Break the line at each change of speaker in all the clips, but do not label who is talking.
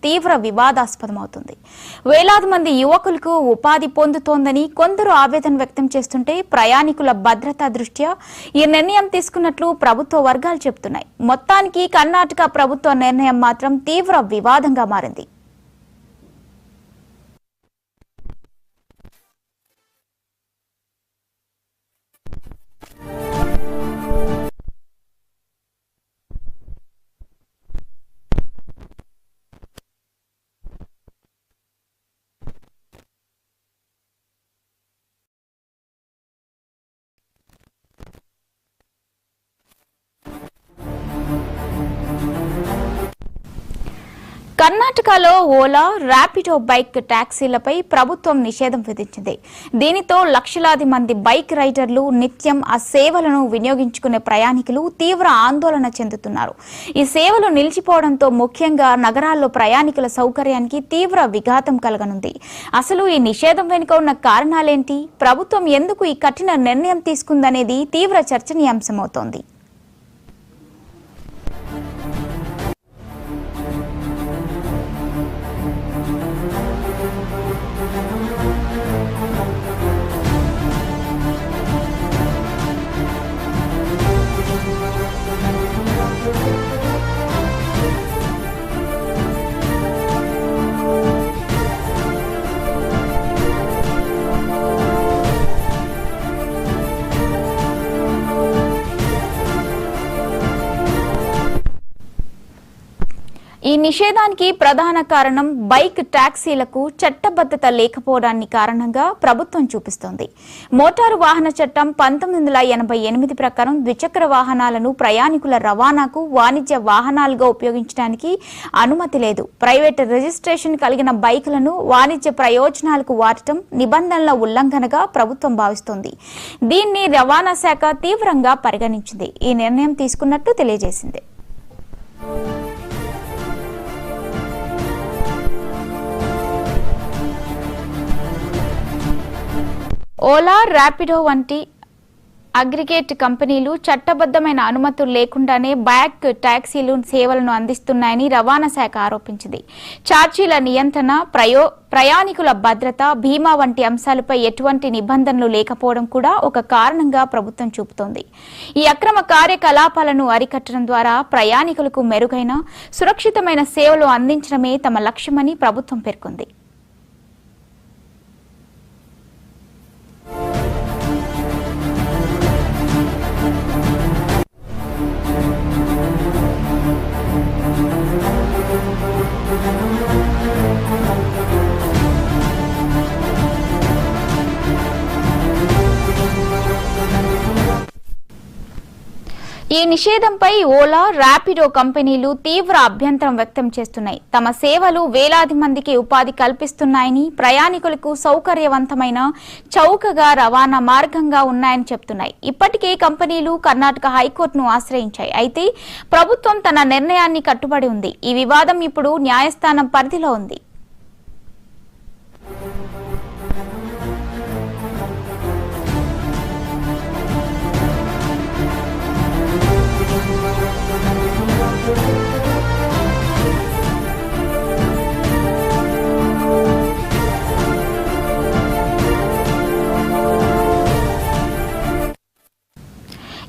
తీవ్ర వివాదాస్పదమవుతుంది. వేలాది మంది యువకులకు ఉపాధి పొందుతోందని కొందరు ఆవేదన వ్యక్తం చేస్తుంటే ప్రయాణికుల భద్రతా దృష్ట్యా ఈ నిర్ణయం తీసుకున్నట్లు ప్రభుత్వ వర్గాలు చెబుతున్నాయి. మొత్తానికి కర్ణాటక ప్రభుత్వ నిర్ణయం మాత్రం తీవ్ర వివాదంగా మారింది. కర్ణాటకలో ఓలా, ర్యాపిడో బైక్ టాక్సీలపై ప్రభుత్వం నిషేధం విధించింది. దీనితో లక్షలాది మంది బైక్ రైడర్లు నిత్యం ఆ సేవలను వినియోగించుకునే ప్రయాణికులు తీవ్ర ఆందోళన చెందుతున్నారు. ఈ సేవలు నిలిచిపోవడంతో ముఖ్యంగా నగరాల్లో ప్రయాణికుల సౌకర్యానికి తీవ్ర విఘాతం కలగనుంది. అసలు ఈ నిషేధం వెనుక ఉన్న కారణాలేంటి, ప్రభుత్వం ఎందుకు ఈ కఠిన నిర్ణయం తీసుకుందనేది తీవ్ర చర్చనీయాంశమవుతోంది. ఈ నిషేధానికి ప్రధాన కారణం బైక్ టాక్సీలకు చట్టబద్ధత లేకపోవడాన్ని కారణంగా ప్రభుత్వం చూపిస్తోంది. మోటారు వాహన చట్టం 1988 ప్రకారం ద్విచక్ర వాహనాలను ప్రయాణికుల రవాణాకు వాణిజ్య వాహనాలుగా ఉపయోగించడానికి అనుమతి లేదు. ప్రైవేట్ రిజిస్ట్రేషన్ కలిగిన బైకులను వాణిజ్య ప్రయోజనాలకు వాడటం నిబంధనల ఉల్లంఘనగా ప్రభుత్వం భావిస్తోంది. దీన్ని రవాణా శాఖ తీవ్రంగా పరిగణించింది. ఈ నిర్ణయం తీసుకున్నట్టు తెలియజేసింది. ఓలా, ర్యాపిడో వంటి అగ్రిగేట్ కంపెనీలు చట్టబద్ధమైన అనుమతులు లేకుండానే బైక్ టాక్సీలు సేవలను అందిస్తున్నాయని రవాణా శాఖ ఆరోపించింది. ఛార్జీల నియంత్రణ, ప్రయాణికుల భద్రత, బీమా వంటి అంశాలపై ఎటువంటి నిబంధనలు లేకపోవడం కూడా ఒక కారణంగా ప్రభుత్వం చూపుతోంది. ఈ అక్రమ కార్యకలాపాలను అరికట్టడం ద్వారా ప్రయాణికులకు మెరుగైన, సురక్షితమైన సేవలు అందించడమే తమ లక్ష్యమని ప్రభుత్వం పేర్కొంది. ఈ నిషేధంపై ఓలా, ర్యాపిడో కంపెనీలు తీవ్ర అభ్యంతరం వ్యక్తం చేస్తున్నాయి. తమ సేవలు వేలాది మందికి ఉపాధి కల్పిస్తున్నాయని, ప్రయాణికులకు సౌకర్యవంతమైన చౌకగా రవాణా మార్గంగా ఉన్నాయని చెప్తున్నాయి. ఇప్పటికే కంపెనీలు కర్ణాటక హైకోర్టును ఆశ్రయించాయి. అయితే ప్రభుత్వం తన నిర్ణయాన్ని కట్టుబడి ఉంది. ఈ వివాదం ఇప్పుడు న్యాయస్థానం పరిధిలో ఉంది.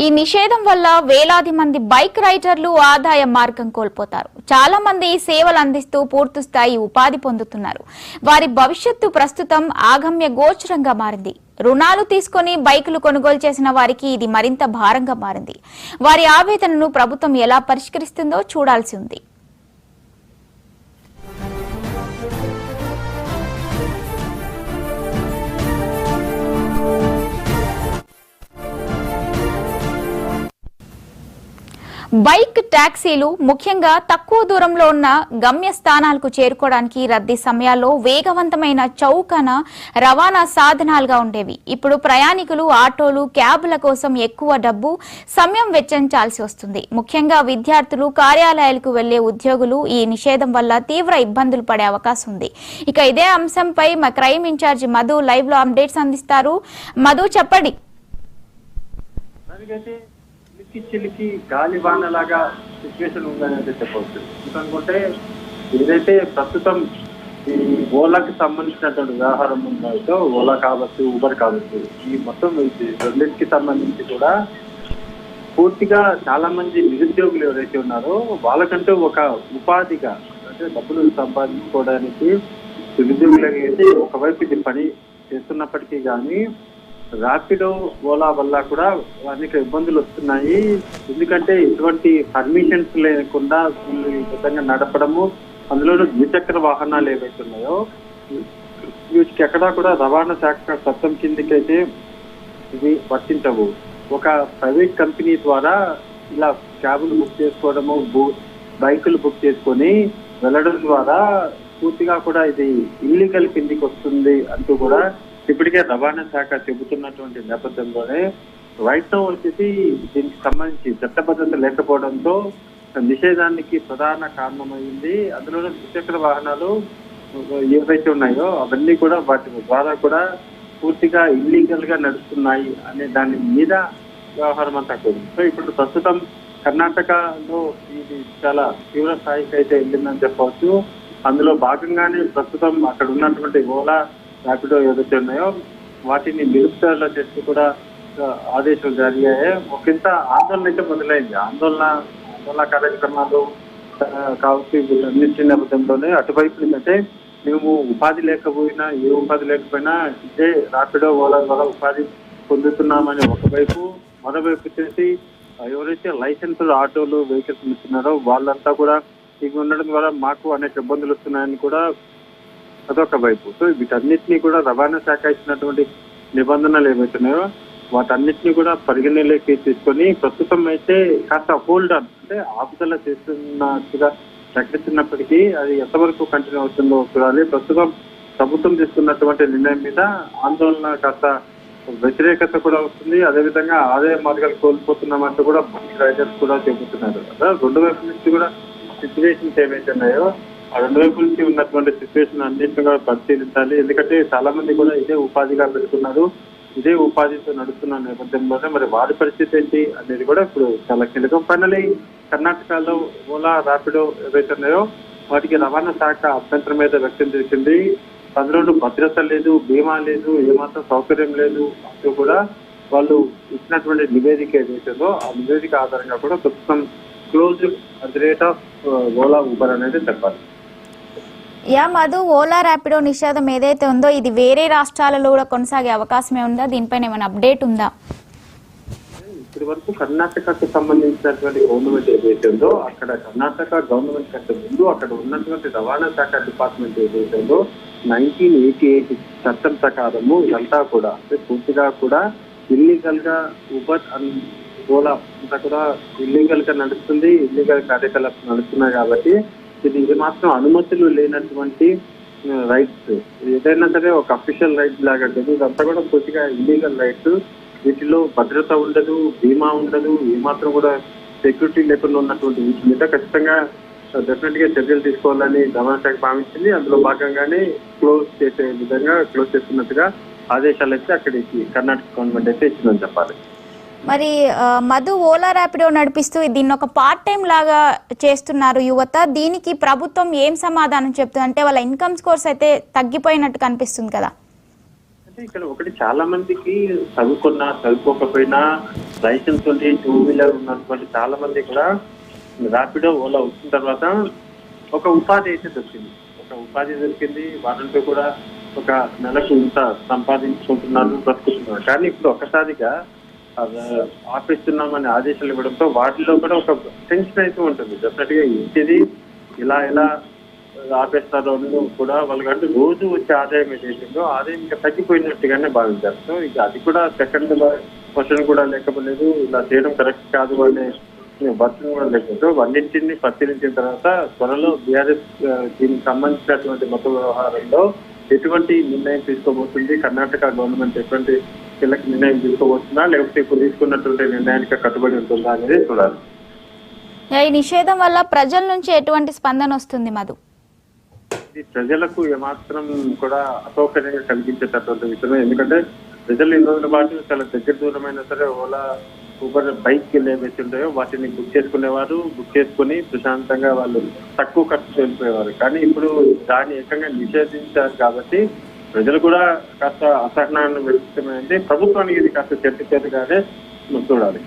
ఈ నిషేధం వల్ల వేలాది మంది బైక్ రైడర్లు ఆదాయ మార్గం కోల్పోతారు. చాలా మంది ఈ సేవలు అందిస్తూ పూర్తిస్థాయి ఉపాధి పొందుతున్నారు. వారి భవిష్యత్తు ప్రస్తుతం ఆగమ్య గోచరంగా మారింది. రుణాలు తీసుకుని బైకులు కొనుగోలు చేసిన వారికి ఇది మరింత భారంగా మారింది. వారి ఆవేదనను ప్రభుత్వం ఎలా పరిష్కరిస్తుందో చూడాల్సి ఉంది. బైక్ టాక్సీలు ముఖ్యంగా తక్కువ దూరంలో ఉన్న గమ్యస్థానాలకు చేరుకోవడానికి రద్దీ సమయాల్లో వేగవంతమైన చౌకన రవాణా సాధనాలుగా ఉండేవి. ఇప్పుడు ప్రయాణికులు ఆటోలు, క్యాబ్ల కోసం ఎక్కువ డబ్బు, సమయం వెచ్చించాల్సి వస్తుంది. ముఖ్యంగా విద్యార్థులు, కార్యాలయాలకు వెళ్లే ఉద్యోగులు ఈ నిషేధం వల్ల తీవ్ర ఇబ్బందులు పడే అవకాశం ఉంది. ఇక ఇదే అంశంపై మా క్రైమ్ ఇన్ఛార్జ్ మధు లైవ్ లో అప్డేట్స్ అందిస్తారు. మధు, చెప్పండి.
చిలికి గాలి వానలాగా సిచ్యువేషన్ ఉందని అయితే చెప్పవచ్చు. ఎందుకంటే ఏదైతే ప్రస్తుతం ఈ ఓలాకి సంబంధించినటువంటి వ్యవహారం ఉందో, ఓలా కావచ్చు, ఊబర్ కావచ్చు, ఈ మొత్తం రెండింటికి సంబంధించి కూడా పూర్తిగా చాలా మంది నిరుద్యోగులు ఎవరైతే ఉన్నారో వాళ్ళకంటూ ఒక ఉపాధిగా, అంటే డబ్బులు సంపాదించుకోవడానికి నిరుద్యోగులకి అయితే ఒకవైపు ఇది పని చేస్తున్నప్పటికీ కానీ ర్యాపిడో, ఓలా వల్ల కూడా అనేక ఇబ్బందులు వస్తున్నాయి. ఎందుకంటే ఎటువంటి పర్మిషన్స్ లేకుండా వీళ్ళు ఈ విధంగా నడపడము, అందులోనూ ద్విచక్ర వాహనాలు ఏవైతే ఉన్నాయో వీటికి ఎక్కడా కూడా రవాణా శాఖ చట్టం కిందకైతే ఇవి వర్తించవు. ఒక ప్రైవేట్ కంపెనీ ద్వారా ఇలా క్యాబులు బుక్ చేసుకోవడము, బైకులు బుక్ చేసుకొని వెళ్ళడం ద్వారా పూర్తిగా కూడా ఇది ఇల్లీగల్ కిందికి వస్తుంది అంటూ కూడా ఇప్పటికే రవాణా శాఖ చెబుతున్నటువంటి నేపథ్యంలోనే రైట్ నౌ వచ్చేసి దీనికి సంబంధించి చట్టబద్ధత లేకపోవడంతో నిషేధానికి ప్రధాన కారణమైంది. అందులోనే ద్విచక్ర వాహనాలు ఏవైతే ఉన్నాయో అవన్నీ కూడా వాటి ద్వారా కూడా పూర్తిగా ఇల్లీగల్ గా నడుస్తున్నాయి అనే దాని మీద వ్యవహారం అంతా కూడా. సో ఇప్పుడు ప్రస్తుతం కర్ణాటకలో ఇది చాలా తీవ్ర స్థాయికి అయితే వెళ్ళిందని చెప్పవచ్చు. అందులో భాగంగానే ప్రస్తుతం అక్కడ ఉన్నటువంటి ఓలా, ర్యాపిడో ఏదైతే ఉన్నాయో వాటిని నిలుపుదల చేస్తూ కూడా ఆదేశాలు జారీ అయ్యాయి. ఒకంత ఆందోళన అయితే మొదలైంది. ఆందోళన కార్యక్రమాలు కావచ్చు, వీటన్నింటి నేపథ్యంలోనే అటువైపు ఏంటంటే మేము ఉపాధి లేకపోయినా, ఏ ఉపాధి లేకపోయినా ఇదే ర్యాపిడో, ఓలా ద్వారా ఉపాధి పొందుతున్నామని ఒకవైపు, మరోవైపు వచ్చేసి ఎవరైతే లైసెన్స్డ్ ఆటోలు, వెహికల్స్ ఇస్తున్నారో వాళ్ళంతా కూడా ఇవి ఉండడం ద్వారా మాకు అనేక ఇబ్బందులు వస్తున్నాయని కూడా అదొక వైపు. సో వీటన్నిటినీ కూడా రవాణా శాఖ ఇచ్చినటువంటి నిబంధనలు ఏవైతున్నాయో వాటన్నిటినీ కూడా పరిగణలోకి తీసుకొని ప్రస్తుతం అయితే కాస్త హోల్డ్ ఆన్, అంటే ఆపుదల చేస్తున్నట్టుగా ప్రకటిస్తున్నప్పటికీ అది ఎంతవరకు కంటిన్యూ అవుతుందో చూడాలి. ప్రస్తుతం ప్రభుత్వం తీసుకున్నటువంటి నిర్ణయం మీద ఆందోళన కాస్త వ్యతిరేకత కూడా వస్తుంది. అదేవిధంగా ఆదాయ మార్గాలు కోల్పోతున్నామంటూ కూడా బైక్ రైడర్స్ కూడా చెబుతున్నారు. రెండు వైపుల నుంచి కూడా సిచ్యువేషన్స్ ఏవైతే ఉన్నాయో ఆ రెండు వైపుల నుంచి ఉన్నటువంటి సిచ్యువేషన్ అన్నింటినీ కూడా పరిశీలించాలి. ఎందుకంటే చాలా మంది కూడా ఇదే ఉపాధిగా పెడుతున్నారు, ఇదే ఉపాధితో నడుస్తున్న నేపథ్యంలోనే మరి వారి పరిస్థితి ఏంటి అనేది కూడా ఇప్పుడు చాలా కీలకం. ఫైనలీ కర్ణాటకలో ఓలా, ర్యాపిడో ఏవైతే ఉన్నాయో వాటికి రవాణా శాఖ అభ్యంతరం మీద వ్యక్తం చేసింది. అందులో భద్రత లేదు, బీమా లేదు, ఏమాత్రం సౌకర్యం లేదు అంటూ కూడా వాళ్ళు ఇచ్చినటువంటి నివేదిక ఏదైతుందో ఆ నివేదిక ఆధారంగా కూడా ప్రస్తుతం close at the rate of Ola, Uber అనేది చెప్పాలి.
మధు, ఓలా, ర్యాపిడో నిషేధం ఏదైతే ఉందో ఇది వేరే రాష్ట్రాలలో కూడా కొనసాగే అవకాశమే ఉందా? దీనిపైన ఏమైనా అప్డేట్ ఉందా?
ఇప్పటి వరకు కర్ణాటకకు సంబంధించినటువంటి గవర్నమెంట్ ఏదైతే ఉందో అక్కడ కర్ణాటక గవర్నమెంట్ కంటే ముందు అక్కడ ఉన్నటువంటి రవాణా శాఖ డిపార్ట్మెంట్ ఏదైతే ఉందో 1988 చట్టం ప్రకారము ఇదంతా కూడా అంటే పూర్తిగా కూడా ఇల్లీగల్ గా ఊబర్ అండ్ ఓలా అంతా కూడా ఇల్లీగల్ గా నడుస్తుంది, ఇల్లీగల్ కార్యకలాపాలు నడుస్తున్నాయి. కాబట్టి ఇది ఏమాత్రం అనుమతులు లేనటువంటి రైట్స్, ఏదైనా సరే ఒక అఫీషియల్ రైట్ లాగా ఇదంతా కూడా పూర్తిగా ఇల్లీగల్ రైట్స్. వీటిలో భద్రత ఉండదు, బీమా ఉండదు, ఏమాత్రం కూడా సెక్యూరిటీ లేకుండా ఉన్నటువంటి వీటి మీద ఖచ్చితంగా డెఫినెట్ గా చర్యలు తీసుకోవాలని రవాణా శాఖ భావించింది. అందులో భాగంగానే క్లోజ్ చేస్తున్నట్టుగా ఆదేశాలు అయితే అక్కడికి కర్ణాటక గవర్నమెంట్ అయితే ఇచ్చిందని చెప్పాలి.
మరి మధు, ఓలా, ర్యాపిడో నడిపిస్తూ దీన్ని ఒక పార్ట్ టైం లాగా చేస్తున్నారు యువత. దీనికి ప్రభుత్వం ఏం సమాధానం చెప్తుంది? అంటే వాళ్ళ ఇన్కమ్ స్కోర్స్ అయితే తగ్గిపోయినట్టు కనిపిస్తుంది కదా.
అంటే ఇక్కడ ఒకటి, చాలా మందికి చదువుకున్నా చదువుకోకపోయినా లైసెన్స్ ఉండి 2 వీలర్ ఉన్నటువంటి చాలా మంది కూడా ర్యాపిడో, ఓలా వచ్చిన తర్వాత ఒక ఉపాధి అయితే దొరికింది. వాళ్ళంటూ కూడా ఒక నెలకు ఇంత సంపాదించుకుంటున్నారు, బ్రతుకుతున్నారు. కానీ ఇప్పుడు ఒక్కసారిగా ఆపేస్తున్నామని ఆదేశాలు ఇవ్వడంతో వాటిలో కూడా ఒక టెన్షన్ అయితే ఉంటుంది. డెఫినెట్ గా ఇంటిది ఇలా ఆపేస్తారో కూడా వాళ్ళకంటే రోజు వచ్చే ఆదాయం ఏదైతుందో ఆదాయం ఇంకా తగ్గిపోయినట్టుగానే భావించారు. సో ఇక అది కూడా సెకండ్ క్వశ్చన్ కూడా లేకపోలేదు, ఇలా చేయడం కరెక్ట్ కాదు అనే వర్షం కూడా లేకపోతే అన్నింటినీ పరిశీలించిన తర్వాత త్వరలో బీఆర్ఎస్ దీనికి సంబంధించినటువంటి మొత్తం వ్యవహారంలో ఎటువంటి నిర్ణయం తీసుకోబోతుంది, కర్ణాటక గవర్నమెంట్ ఎటువంటి కీలక నిర్ణయం తీసుకోబోతుందా, లేకపోతే ఇప్పుడు తీసుకున్నటువంటి నిర్ణయానికి కట్టుబడి ఉంటుందా అనేది చూడాలి.
ఈ నిషేధం వల్ల ప్రజల నుంచి ఎటువంటి స్పందన వస్తుంది మధు?
ఇది ప్రజలకు ఏమాత్రం కూడా అసౌకర్యంగా కలిగించేటటువంటి విషయమే. ఎందుకంటే ప్రజలు 2 రోజుల పాటు చాలా దగ్గర దూరమైనా సరే ఓలా ఊబర్ బైక్ ఏవైతే ఉంటాయో వాటిని బుక్ చేసుకునేవారు. బుక్ చేసుకుని ప్రశాంతంగా వాళ్ళు తక్కువ ఖర్చు వెళ్ళిపోయేవారు. కానీ ఇప్పుడు దాన్ని ఏకంగా నిషేధించారు కాబట్టి ప్రజలు కూడా కాస్త అసహనాన్ని వ్యక్తమైంది. ప్రభుత్వానికి ఇది కాస్త చేతిగానే చూడాలి.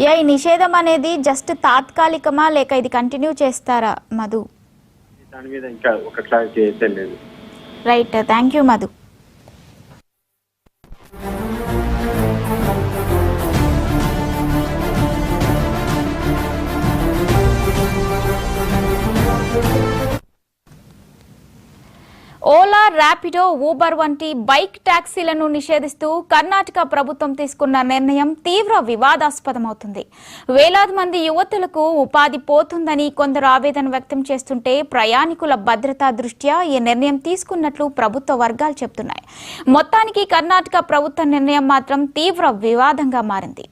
ఈ నిషేధం అనేది జస్ట్ తాత్కాలికమా లేక ఇది కంటిన్యూ చేస్తారా మధు?
దాని మీద ఇంకా ఒక క్లారిటీ అయితే లేదు.
Right, thank you Madhu. Ola, Rapido, Uber వంటి బైక్ ట్యాక్సీలను నిషేధిస్తూ కర్ణాటక ప్రభుత్వం తీసుకున్న నిర్ణయం తీవ్ర వివాదాస్పదమవుతుంది. వేలాది మంది యువతులకు ఉపాధి పోతుందని కొందరు ఆవేదన వ్యక్తం చేస్తుంటే ప్రయాణికుల భద్రతా దృష్ట్యా ఈ నిర్ణయం తీసుకున్నట్లు ప్రభుత్వ వర్గాలు చెబుతున్నాయి. మొత్తానికి కర్ణాటక ప్రభుత్వ నిర్ణయం మాత్రం తీవ్ర వివాదంగా మారింది.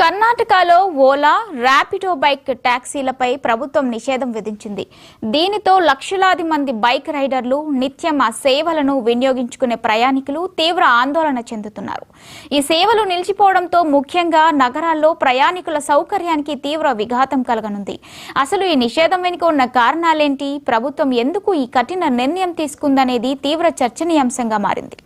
కర్ణాటకలో ఓలా, ర్యాపిడో బైక్ ట్యాక్సీలపై ప్రభుత్వం నిషేధం విధించింది. దీనితో లక్షలాది మంది బైక్ రైడర్లు, నిత్యం ఆ సేవలను వినియోగించుకునే ప్రయాణికులు తీవ్ర ఆందోళన చెందుతున్నారు. ఈ సేవలు నిలిచిపోవడంతో ముఖ్యంగా నగరాల్లో ప్రయాణికుల సౌకర్యానికి తీవ్ర విఘాతం కలగనుంది. అసలు ఈ నిషేధం వెనుక ఉన్న కారణాలేంటి, ప్రభుత్వం ఎందుకు ఈ కఠిన నిర్ణయం తీసుకుందనేది తీవ్ర చర్చనీయాంశంగా మారింది.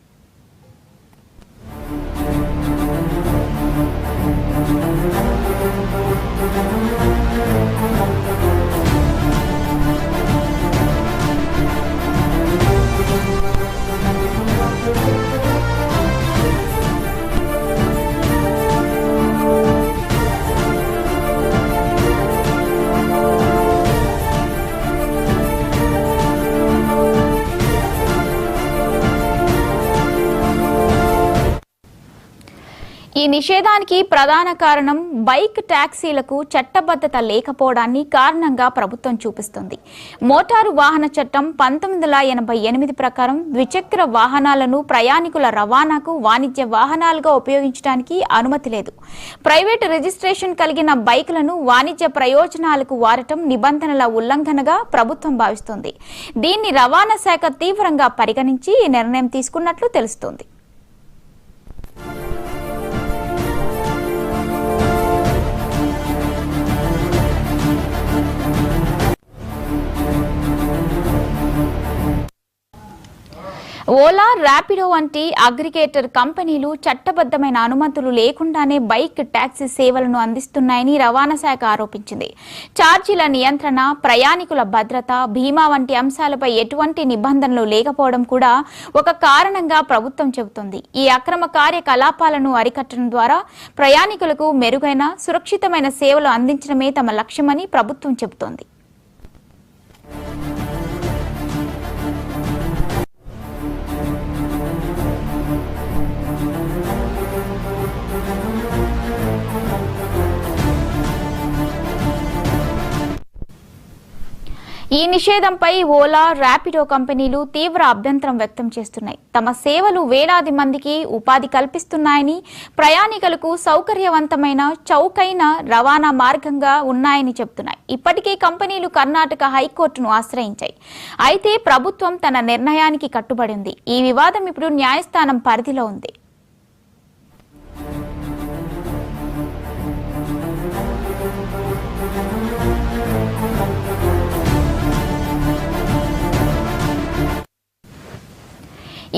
ఈ నిషేధానికి ప్రధాన కారణం బైక్ ట్యాక్సీలకు చట్టబద్ధత లేకపోవడాన్ని కారణంగా ప్రభుత్వం చూపిస్తుంది. మోటారు వాహన చట్టం 1988 ప్రకారం ద్విచక్ర వాహనాలను ప్రయాణికుల రవాణాకు వాణిజ్య వాహనాలుగా ఉపయోగించడానికి అనుమతి లేదు. ప్రైవేటు రిజిస్ట్రేషన్ కలిగిన బైకులను వాణిజ్య ప్రయోజనాలకు వాడటం నిబంధనల ఉల్లంఘనగా ప్రభుత్వం భావిస్తోంది. దీన్ని రవాణా శాఖ తీవ్రంగా పరిగణించి ఈ నిర్ణయం తీసుకున్నట్లు తెలుస్తోంది. ఓలా, ర్యాపిడో వంటి అగ్రిగేటర్ కంపెనీలు చట్టబద్ధమైన అనుమతులు లేకుండానే బైక్ ట్యాక్సీ సేవలను అందిస్తున్నాయని రవాణా శాఖ ఆరోపించింది. ఛార్జీల నియంత్రణ, ప్రయాణికుల భద్రత, బీమా వంటి అంశాలపై ఎటువంటి నిబంధనలు లేకపోవడం కూడా ఒక కారణంగా ప్రభుత్వం చెబుతోంది. ఈ అక్రమ కార్యకలాపాలను అరికట్టడం ద్వారా ప్రయాణికులకు మెరుగైన, సురక్షితమైన సేవలు అందించడమే తమ లక్ష్యమని ప్రభుత్వం చెబుతోంది. ఈ నిషేధంపై ఓలా, ర్యాపిడో కంపెనీలు తీవ్ర అభ్యంతరం వ్యక్తం చేస్తున్నాయి. తమ సేవలు వేలాది మందికి ఉపాధి కల్పిస్తున్నాయని, ప్రయాణికులకు సౌకర్యవంతమైన, చౌకైన రవాణా మార్గంగా ఉన్నాయని చెబుతున్నాయి. ఇప్పటికే కంపెనీలు కర్ణాటక హైకోర్టును ఆశ్రయించాయి. అయితే ప్రభుత్వం తన నిర్ణయానికి కట్టుబడి ఉంది. ఈ వివాదం ఇప్పుడు న్యాయస్థానం పరిధిలో ఉంది.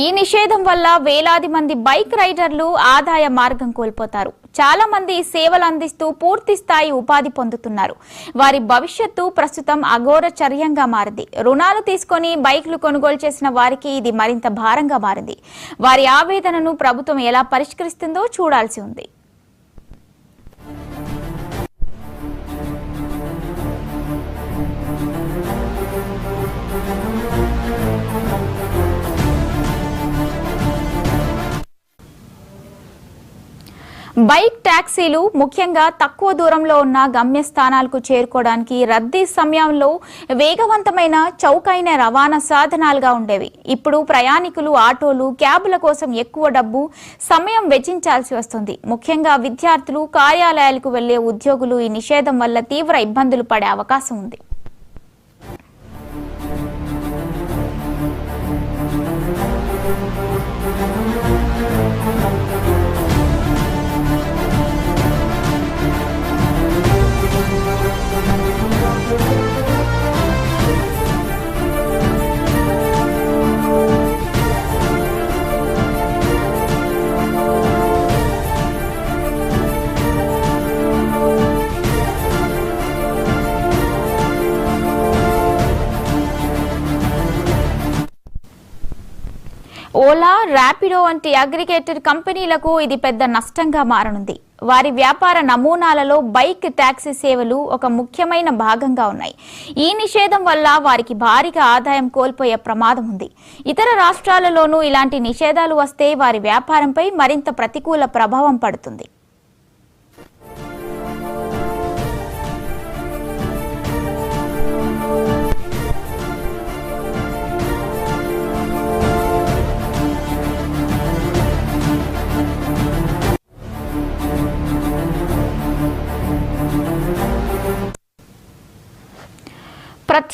ఈ నిషేధం వల్ల వేలాది మంది బైక్ రైడర్లు ఆదాయ మార్గం కోల్పోతారు. చాలా మంది సేవలు అందిస్తూ పూర్తి స్థాయి ఉపాధి పొందుతున్నారు. వారి భవిష్యత్తు ప్రస్తుతం అఘోరచర్యంగా మారింది. రుణాలు తీసుకొని బైక్లు కొనుగోలు చేసిన వారికి ఇది మరింత భారంగా మారింది. వారి ఆవేదనను ప్రభుత్వం ఎలా పరిష్కరిస్తుందో చూడాల్సి ఉంది. బైక్ టాక్సీలు ముఖ్యంగా తక్కువ దూరంలో ఉన్న గమ్యస్థానాలకు చేరుకోవడానికి రద్దీ సమయంలో వేగవంతమైన చౌకైన రవాణా సాధనాలుగా ఉండేవి. ఇప్పుడు ప్రయాణికులు ఆటోలు, క్యాబుల కోసం ఎక్కువ డబ్బు, సమయం వెచ్చించాల్సి వస్తుంది. ముఖ్యంగా విద్యార్థులు, కార్యాలయాలకు వెళ్లే ఉద్యోగులు ఈ నిషేధం వల్ల తీవ్ర ఇబ్బందులు పడే అవకాశం ఉంది. ఓలా, ర్యాపిడో వంటి అగ్రిగేటర్ కంపెనీలకు ఇది పెద్ద నష్టంగా మారనుంది. వారి వ్యాపార నమూనాలలో బైక్ టాక్సీ సేవలు ఒక ముఖ్యమైన భాగంగా ఉన్నాయి. ఈ నిషేధం వల్ల వారికి భారీగా ఆదాయం కోల్పోయే ప్రమాదం ఉంది. ఇతర రాష్ట్రాలలోనూ ఇలాంటి నిషేధాలు వస్తే వారి వ్యాపారంపై మరింత ప్రతికూల ప్రభావం పడుతుంది.